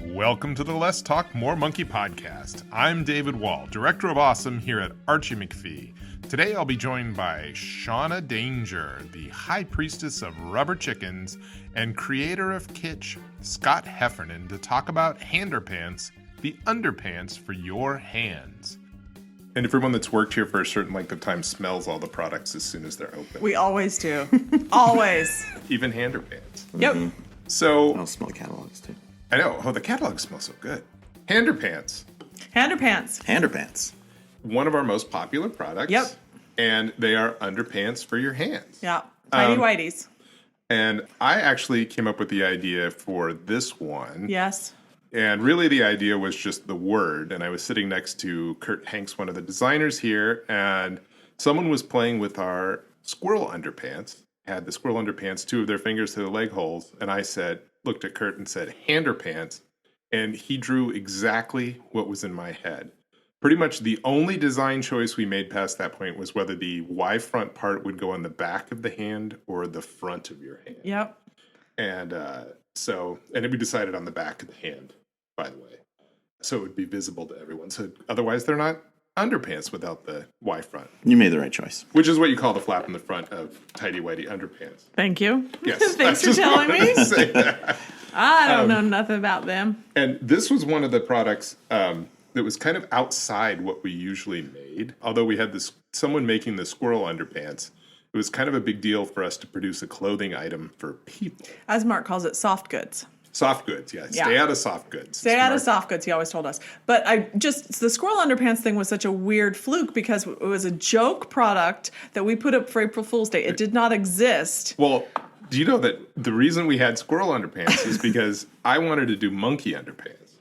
Welcome to the Less Talk, More Monkey podcast. I'm David Wall, Director of Awesome here at Archie McPhee. Today I'll be joined by Shana Danger, the High Priestess of Rubber Chickens, and creator of Kitsch, Scott Heffernan, to talk about Handerpants, the underpants for your hands. And everyone that's worked here for a certain length of time smells all the products as soon as they're open. We always do. Always. Even Handerpants. Yep. Mm-hmm. So I'll smell the catalogs too. I know. Oh, the catalog smells so good. Handerpants. Handerpants. Handerpants. One of our most popular products. Yep. And they are underpants for your hands. Yeah. Tidy whities. And I actually came up with the idea for this one. Yes. And really the idea was just the word. And I was sitting next to Kurt Hanks, one of the designers here, and someone was playing with our squirrel underpants. Had the squirrel underpants, two of their fingers to the leg holes. And I looked at Kurt and said, Handerpants. And he drew exactly what was in my head. Pretty much the only design choice we made past that point was whether the Y front part would go on the back of the hand or the front of your hand. Yep. And we decided on the back of the hand, by the way. So it would be visible to everyone. So otherwise they're not underpants without the Y front. You made the right choice. Which is what you call the flap in the front of tidy whitey underpants. Thank you. Yes. Thanks for telling me. Say that. I don't know nothing about them. And this was one of the products that was kind of outside what we usually made. Although we had someone making the squirrel underpants, it was kind of a big deal for us to produce a clothing item for people. As Mark calls it, soft goods. Soft goods, yeah. Stay out of soft goods. Stay out of soft goods, he always told us. But the squirrel underpants thing was such a weird fluke because it was a joke product that we put up for April Fool's Day. It did not exist. Well, do you know that the reason we had squirrel underpants is because I wanted to do monkey underpants.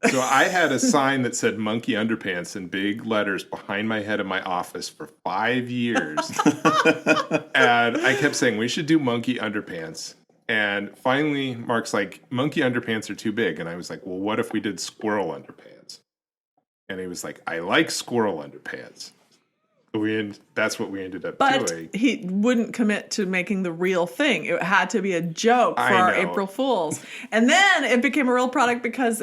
So I had a sign that said monkey underpants in big letters behind my head in my office for 5 years. And I kept saying, we should do monkey underpants. And finally, Mark's like, monkey underpants are too big. And I was like, well, what if we did squirrel underpants? And he was like, I like squirrel underpants. That's what we ended up doing. But he wouldn't commit to making the real thing. It had to be a joke for our April Fools. And then it became a real product because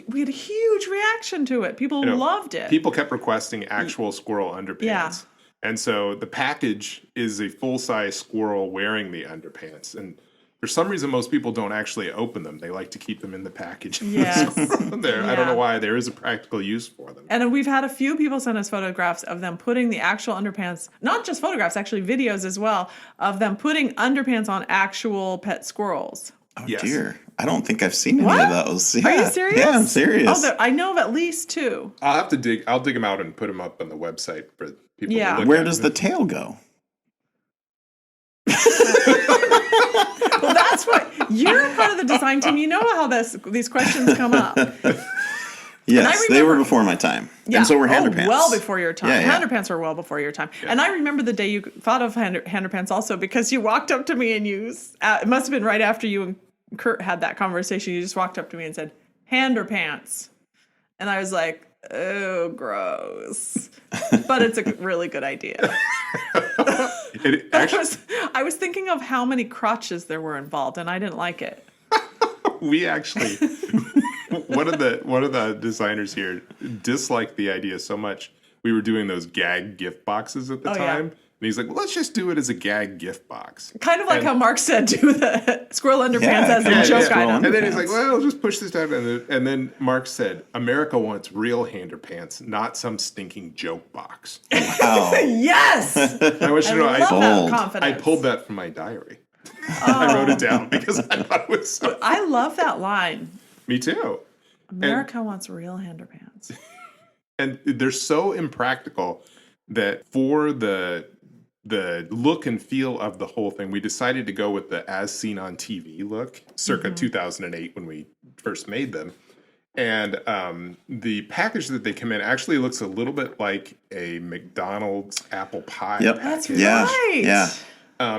we had a huge reaction to it. People loved it. People kept requesting actual squirrel underpants. Yeah. And so the package is a full-size squirrel wearing the underpants. And for some reason, most people don't actually open them. They like to keep them in the package. Yes. There. Yeah. I don't know why. There is a practical use for them. And we've had a few people send us photographs of them putting the actual underpants, not just photographs, actually videos as well, of them putting underpants on actual pet squirrels. Oh, yes. Dear. I don't think I've seen any of those. Yeah. Are you serious? Yeah, I'm serious. Oh, I know of at least two. I'll dig them out and put them up on the website for people to look at. Where does the tail go? Well, that's what you're part of the design team. You know how these questions come up. Yes, they were before my time. Yeah. And so were Handerpants. Well before your time. Yeah. Handerpants were well before your time. Yeah. And I remember the day you thought of Handerpants also because you walked up to me and it must have been right after you and Kurt had that conversation. You just walked up to me and said, Handerpants. And I was like, oh, gross. But it's a really good idea. I was thinking of how many crotches there were involved, and I didn't like it. We actually, one of the designers here disliked the idea so much. We were doing those gag gift boxes at the time. Yeah. And he's like, well, let's just do it as a gag gift box. Kind of like how Mark said, do the squirrel underpants as a joke item. And then he's like, well, just push this down. And then Mark said, America wants real Handerpants, not some stinking joke box. Wow. Yes! I want you to know, I pulled that from my diary. I wrote it down because I thought it was so funny. I love that line. Me too. America wants real Handerpants. And they're so impractical that for the look and feel of the whole thing, we decided to go with the as seen on TV look, circa 2008 when we first made them. And the package that they come in actually looks a little bit like a McDonald's apple pie package. That's right. Yeah.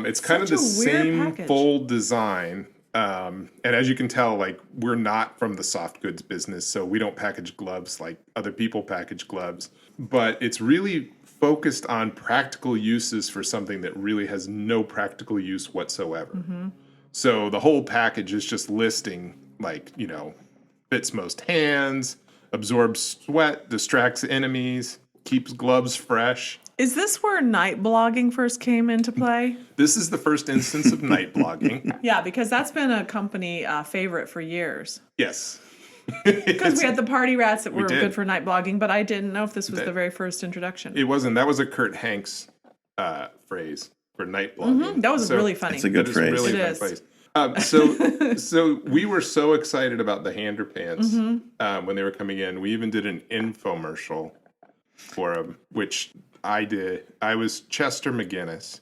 It's kind of the same full design. And as you can tell, like, we're not from the soft goods business, so we don't package gloves like other people package gloves. But it's really focused on practical uses for something that really has no practical use whatsoever. So the whole package is just listing, like, fits most hands, absorbs sweat, distracts enemies, keeps gloves fresh. Is this where night blogging first came into play? This is the first instance of night blogging. Yeah, because that's been a company favorite for years. Yes. Because we had the party rats that were did. good for night blogging, but I didn't know if this was the very first introduction. It wasn't. That was a Kurt Hanks phrase for night blogging. That was really funny. It's a good phrase. Really It fun is. phrase. So we were so excited about the Handerpants when they were coming in. We even did an infomercial for them, which I did. I was Chester McGinnis.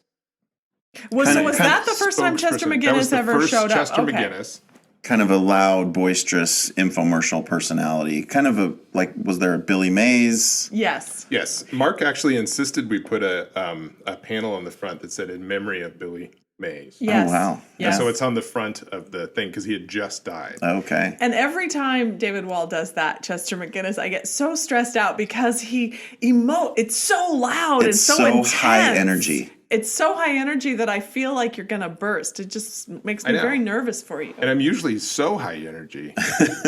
Was that the first time Chester spokesperson. That was McGinnis the ever first showed up? Chester McGinnis. Kind of a loud, boisterous infomercial personality. Kind of was there a Billy Mays? Yes. Yes. Mark actually insisted we put a panel on the front that said "In memory of Billy Mays." Yes. Oh, wow. Yes. So it's on the front of the thing because he had just died. Okay. And every time David Wall does that, Chester McGinnis, I get so stressed out because he it's so loud and It's so so intense. high energy. It's so high energy that I feel like you're going to burst. It just makes me know. very nervous for you. And I'm usually so high energy.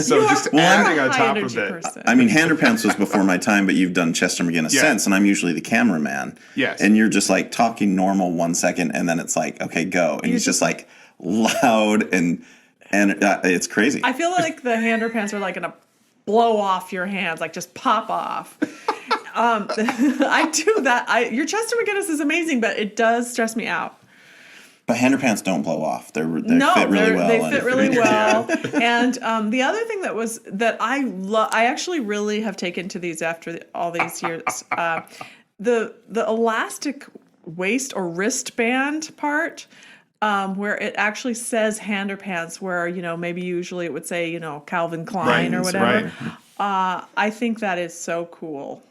So You just are adding a on high top of energy it. person. I mean, Handerpants was before my time, but you've done Chester McGinnis Yeah. since, and I'm usually the cameraman. Yes. And you're just like talking normal 1 second, and then it's like, okay, go. And he's just like loud and it's crazy. I feel like the Handerpants are like going to blow off your hands, like just pop off. I do that. Your Chester McGinnis is amazing, but it does stress me out. But Handerpants don't blow off. They fit really well. They and fit really well. And the other thing that I actually really have taken to these after all these years, the elastic waist or wristband part, where it actually says Handerpants, where maybe usually it would say Calvin Klein or whatever. Right. I think that is so cool.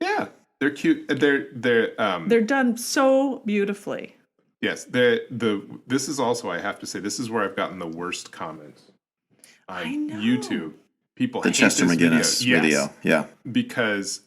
Yeah. They're cute. They're done so beautifully. yes. This is also, I have to say, this is where I've gotten the worst comments on I know. YouTube. People The hate Chester this McGinnis video. Yeah. because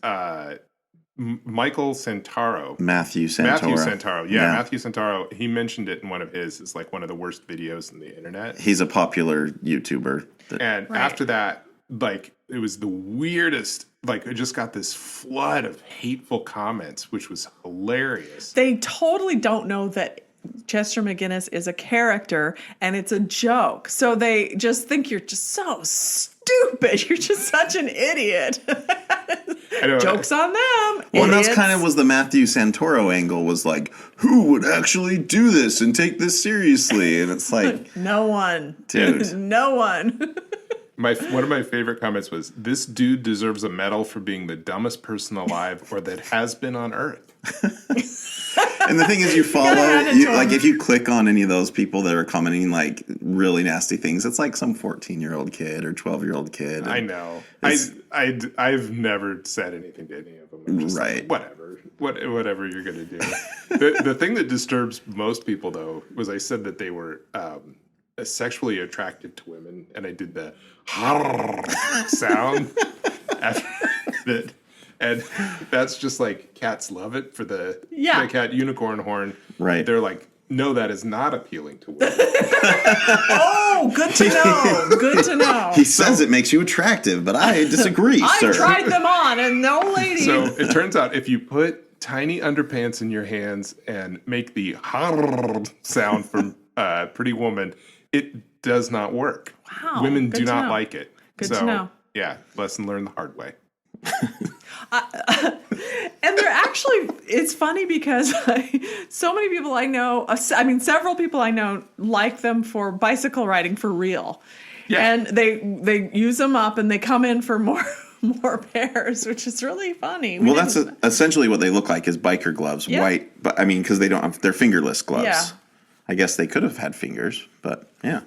Michael Santaro. Matthew Santoro. Yeah, Matthew Santaro. He mentioned it in one of his. It's like one of the worst videos on the internet. He's a popular YouTuber. And Right. after that, like, it was the weirdest. Like, I just got this flood of hateful comments, which was hilarious. They totally don't know that Chester McGinnis is a character and it's a joke. So they just think you're just so stupid. You're just such an idiot. I know. Jokes on them. Well, and that's idiots. kind of was the Matthew Santoro angle, was like, who would actually do this and take this seriously? And it's like, No one. Dude. No one. One of my favorite comments was, "This dude deserves a medal for being the dumbest person alive or that has been on Earth." and the thing is, you follow, hand it to him. like, if you click on any of those people that are commenting, like, really nasty things, it's like some 14-year-old kid or 12-year-old kid. And I know. It's- I've never said anything to any of them. I'm just Right. like, whatever you're gonna do. The thing that disturbs most people, though, was I said that they were sexually attracted to women, and I did the sound after it, and that's just like cats love it for the cat unicorn horn. Right. They're like, no, that is not appealing to women. Oh, good to know. Good to know. He says it makes you attractive, but I disagree, sir. I tried them on and no lady. So it turns out if you put tiny underpants in your hands and make the sound from Pretty Woman, it does not work. Wow, Women good do to not know. like it. Good to know. Yeah, lesson learned the hard way. And they're actually, it's funny because so many people I know, several people I know like them for bicycle riding for real. Yeah. And they use them up and they come in for more pairs, which is really funny. Well, that's essentially what they look like, is biker gloves, Yeah. white, but I mean, because they're fingerless gloves. Yeah. I guess they could have had fingers, but yeah.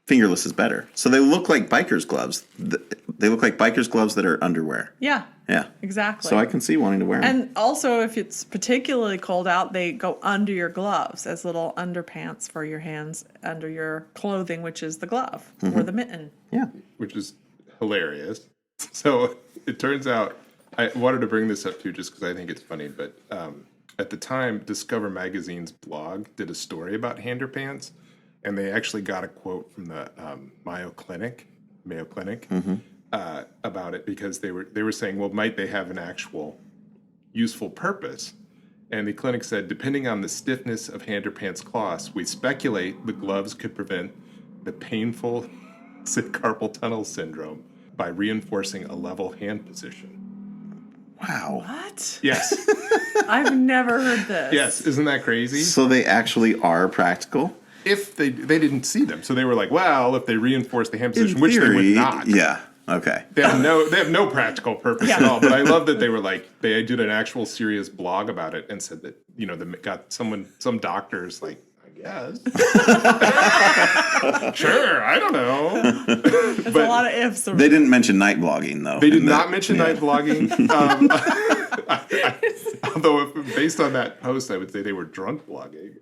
Fingerless is better. So they look like biker's gloves. They look like biker's gloves that are underwear. Yeah, Yeah. exactly. So I can see wanting to wear them. And also, if it's particularly cold out, they go under your gloves as little underpants for your hands under your clothing, which is the glove or the mitten. Yeah. Which is hilarious. So it turns out, I wanted to bring this up too just because I think it's funny, but at the time, Discover Magazine's blog did a story about Handerpants, and they actually got a quote from the Mayo Clinic about it, because they were saying, well, might they have an actual useful purpose? And the clinic said, depending on the stiffness of Handerpants cloths, we speculate the gloves could prevent the painful carpal tunnel syndrome by reinforcing a level hand position. Wow. What? Yes. I've never heard this. Yes. Isn't that crazy? So they actually are practical? If they didn't see them. So they were like, well, if they reinforce the hand position, In which theory, they would not. Yeah. Okay. They have no practical purpose at all. But I love that they were like, they did an actual serious blog about it and said that, they got some doctors like, I guess. Sure, I don't know. There's a lot of ifs. They didn't mention night blogging, though. They did not mention night blogging. Although, based on that post, I would say they were drunk blogging.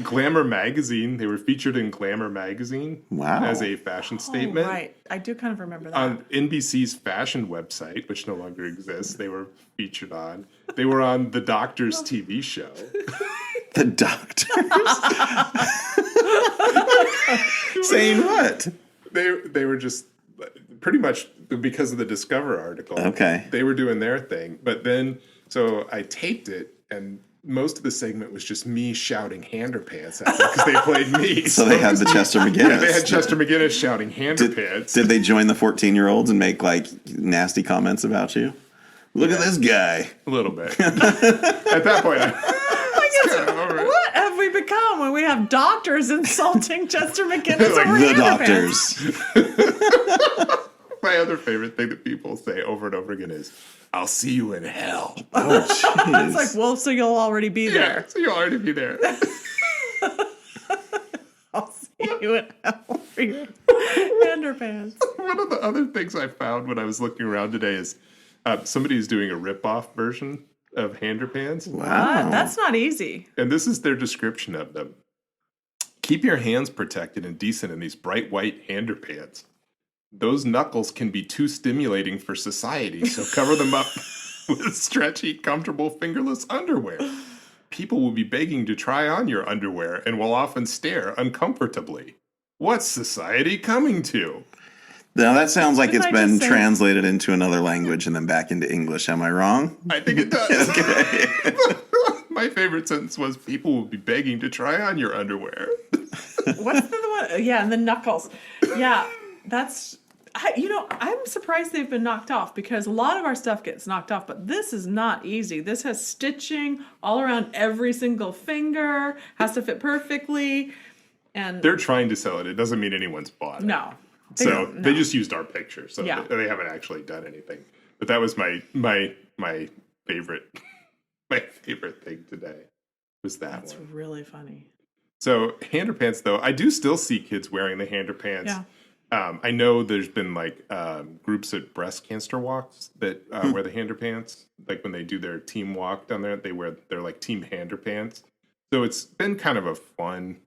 Glamour magazine. They were featured in Glamour magazine. Wow. As a fashion statement. Right. I do kind of remember that. On NBC's fashion website, which no longer exists, they were featured on. They were on the Doctor's TV show. The Doctors? Saying what? They were just pretty much because of the Discover article. Okay. They were doing their thing. But then, so I taped it, and most of the segment was just me shouting Handerpants at them because they played me. So they had the Chester McGinnis. Yeah, they had Chester McGinnis shouting Handerpants. Did they join the 14-year-olds and make like nasty comments about you? Look at this guy. A little bit. At that point, What have we become when we have doctors insulting Chester McGinnis Like over The Handerpants? Doctors. my other favorite thing that people say over and over again is, I'll see you in hell. Oh, It's jeez. like, well, so you'll already be Yeah, there. so you'll already be there. I'll see you in hell for your Underpants. One of the other things I found when I was looking around today is somebody's doing a rip-off version of Handerpants. Wow. That's not easy. And this is their description of them. Keep your hands protected and decent in these bright white Handerpants. Those knuckles can be too stimulating for society, so cover them up with stretchy, comfortable, fingerless underwear. People will be begging to try on your underwear and will often stare uncomfortably. What's society coming to? Now that sounds like Didn't it's I been just say- translated into another language and then back into English. Am I wrong? I think it does. Okay. My favorite sentence was, people will be begging to try on your underwear. What's the one? Yeah, and the knuckles. Yeah, that's... I'm surprised they've been knocked off because a lot of our stuff gets knocked off, but this is not easy. This has stitching all around every single finger, has to fit perfectly, and They're trying to sell it. It doesn't mean anyone's bought it. no. So don't, they no. just used our picture. So Yeah. they haven't actually done anything. But that was my favorite thing today was that That's one. really funny. So Handerpants, though, I do still see kids wearing the Handerpants. Yeah. I know there's been like groups at breast cancer walks that wear the Handerpants. Like when they do their team walk down there, they wear their like team Handerpants. So it's been kind of a fun.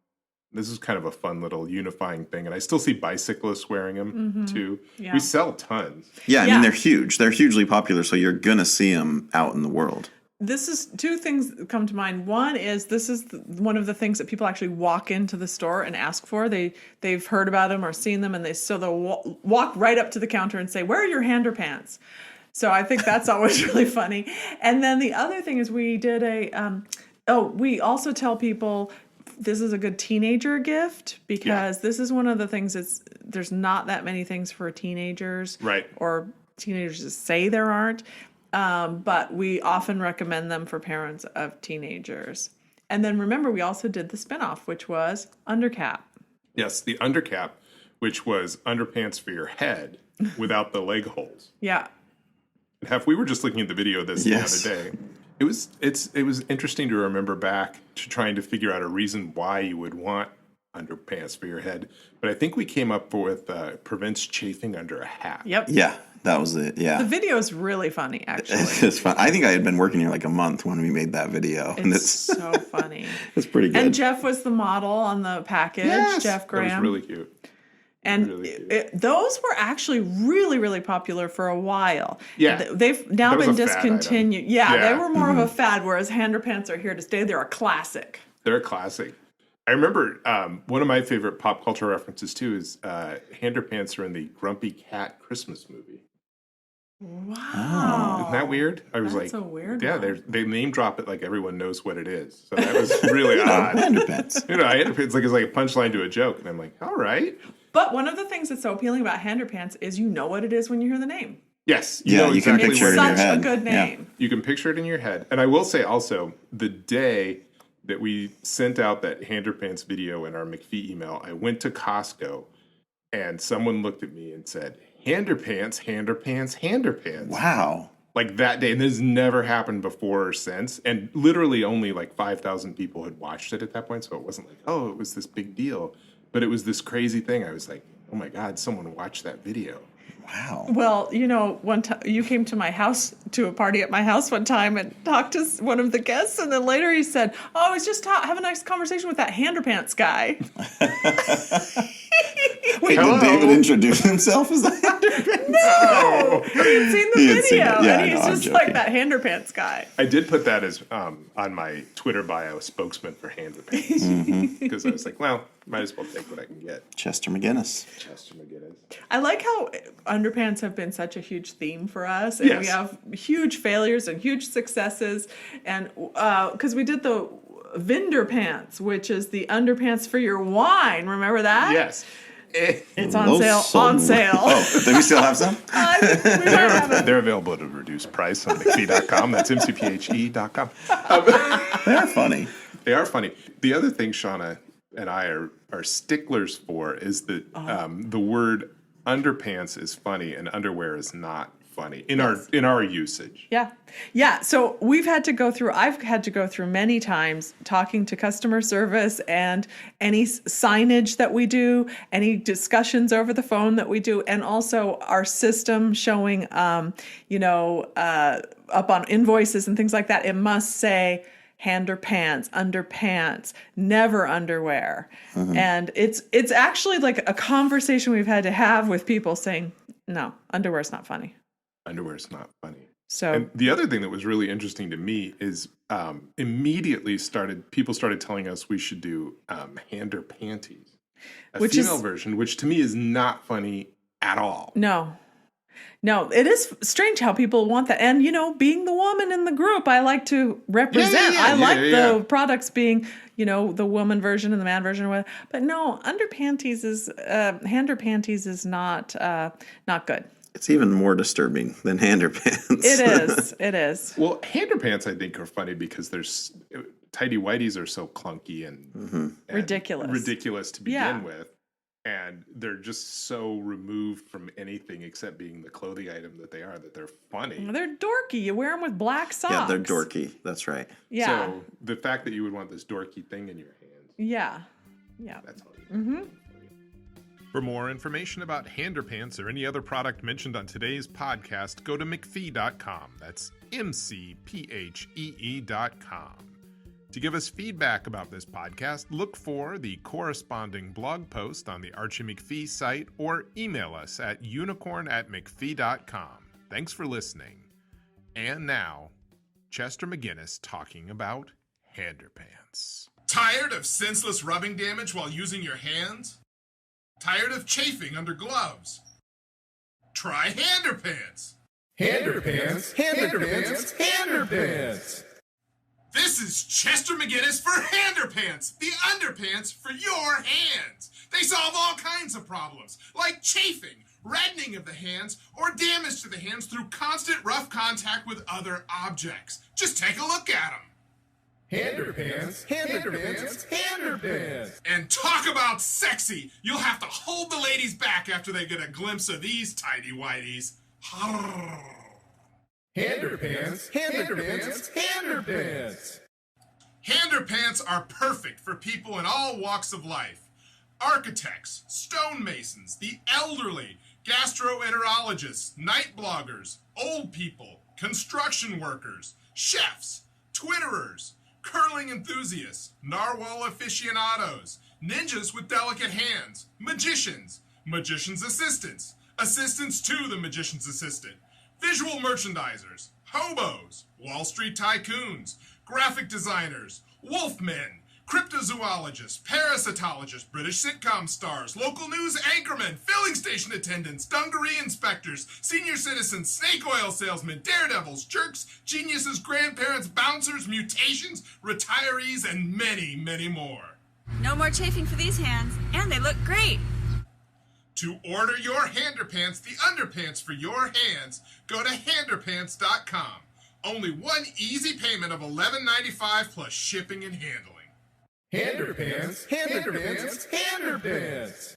This is kind of a fun little unifying thing, and I still see bicyclists wearing them too. Yeah. We sell tons. Yeah, I Yeah. mean, they're huge. They're hugely popular, so you're going to see them out in the world. This is two things that come to mind. One is this is one of the things that people actually walk into the store and ask for. They've heard about them or seen them, and they'll walk right up to the counter and say, "Where are your Handerpants?" So I think that's always really funny. And then the other thing is we did we also tell people this is a good teenager gift because this is one of the things there's not that many things for teenagers, Right. Or teenagers just say there aren't. But we often recommend them for parents of teenagers. And then remember, we also did the spinoff, which was Undercap. Yes, the undercap, which was underpants for your head without the leg holes. Yeah. Heff, we were just looking at the video of this Yes. the other day. It was interesting to remember back to trying to figure out a reason why you would want underpants for your head. But I think we came up with prevents chafing under a hat. Yep. Yeah, that was it. The Yeah. video is really funny, actually. It's fun. I think I had been working here like a month when we made that video. And It's so funny. it's pretty good. And Jeff was the model on the package, Yes, Jeff Graham. That was really cute. And really cute. those were actually really, really popular for a while. Yeah. They've now That was been a fad item. discontinued. Yeah, Yeah. they were more of a fad, whereas Handerpants are here to stay. They're a classic. They're a classic. I remember one of my favorite pop culture references too is Handerpants are in the Grumpy Cat Christmas movie. Wow. Isn't that weird? I was That's like, a weird yeah, one. they name drop it like everyone knows what it is. So that was really odd. Underpants. Handerpants it's like a punchline to a joke, and I'm like, all right. But one of the things that's so appealing about Handerpants is you know what it is when you hear the name. Yes, Yeah, know you can exactly picture what it in your Such a head. good Yeah. name. You can picture it in your head. And I will say also, the day that we sent out that Handerpants video in our McPhee email, I went to Costco and someone looked at me and said, Handerpants, Handerpants, Handerpants. Wow. Like that day. And this has never happened before or since. And literally only like 5,000 people had watched it at that point. So it wasn't like, oh, it was this big deal. But it was this crazy thing. I was like, oh my God, someone watched that video. Wow. Well, you know, one time you came to my house to a party at my house one time and talked to one of the guests, and then later he said, "Oh, I was just having a nice conversation with that Handerpants guy." Wait, Hello? did David introduce himself as the Underpants? Oh. He had seen the He had seen video, it. Yeah, and I he's know, I'm just like joking. that Handerpants guy. I did put that as on my Twitter bio, spokesman for Handerpants. Because I was like, well, might as well take what I can get. Chester McGinnis. Chester McGinnis. I like how Underpants have been such a huge theme for us, and we Yes. have huge failures and huge successes, and because we did the Vinderpants, which is the underpants for your wine. Remember that? Yes. It's on Those sale. sold- On sale. Oh, do we still have some? We might have it. They're available at a reduced price on McPhee.com. That's MCPHE.com. They are funny. They are funny. The other thing Shana and I are sticklers for is that the word underpants is funny and underwear is not funny in our usage. Yeah. So I've had to go through many times talking to customer service and any signage that we do, any discussions over the phone that we do, and also our system showing, up on invoices and things like that. It must say Handerpants, underpants, never underwear. And it's actually like a conversation we've had to have with people saying, no, underwear's not funny. Underwear's not funny. So And the other thing that was really interesting to me is immediately people started telling us we should do Hander panties, a Which female is- version, which to me is not funny at all. No, it is strange how people want that. And, being the woman in the group, I like to represent. I like the products being, the woman version and the man version. Or whatever. But no, underpanties is, Hander panties is not good. It's even more disturbing than Handerpants. It is. Well, Handerpants I think are funny because there's tidy whities are so clunky and ridiculous to begin with, and they're just so removed from anything except being the clothing item that they are that they're funny. They're dorky. You wear them with black socks. Yeah, they're dorky. That's right. Yeah. So the fact that you would want this dorky thing in your hands, Yeah. that's all. For more information about Handerpants or any other product mentioned on today's podcast, go to McPhee.com. That's MCPHEE.com. To give us feedback about this podcast, look for the corresponding blog post on the Archie McPhee site or email us at unicorn@mcphee.com. Thanks for listening. And now, Chester McGinnis talking about Handerpants. Tired of senseless rubbing damage while using your hands? Tired of chafing under gloves? Try Handerpants. Handerpants, Handerpants, Handerpants. This is Chester McGinnis for Handerpants, the underpants for your hands. They solve all kinds of problems, like chafing, reddening of the hands, or damage to the hands through constant rough contact with other objects. Just take a look at them. Handerpants, Handerpants, Handerpants. And talk about sexy! You'll have to hold the ladies back after they get a glimpse of these tidy whities. Handerpants, Handerpants, Handerpants. Handerpants are perfect for people in all walks of life. Architects, stonemasons, the elderly, gastroenterologists, night bloggers, old people, construction workers, chefs, Twitterers, curling enthusiasts, narwhal aficionados, ninjas with delicate hands, magicians, magician's assistants, assistants to the magician's assistant, visual merchandisers, hobos, Wall Street tycoons, graphic designers, wolfmen, Cryptozoologists, parasitologists, British sitcom stars, local news anchormen, filling station attendants, dungaree inspectors, senior citizens, snake oil salesmen, daredevils, jerks, geniuses, grandparents, bouncers, mutations, retirees, and many, many more. No more chafing for these hands, and they look great. To order your Handerpants, the underpants for your hands, go to Handerpants.com. Only one easy payment of $11.95 plus shipping and handling. Handerpants, Handerpants, Handerpants.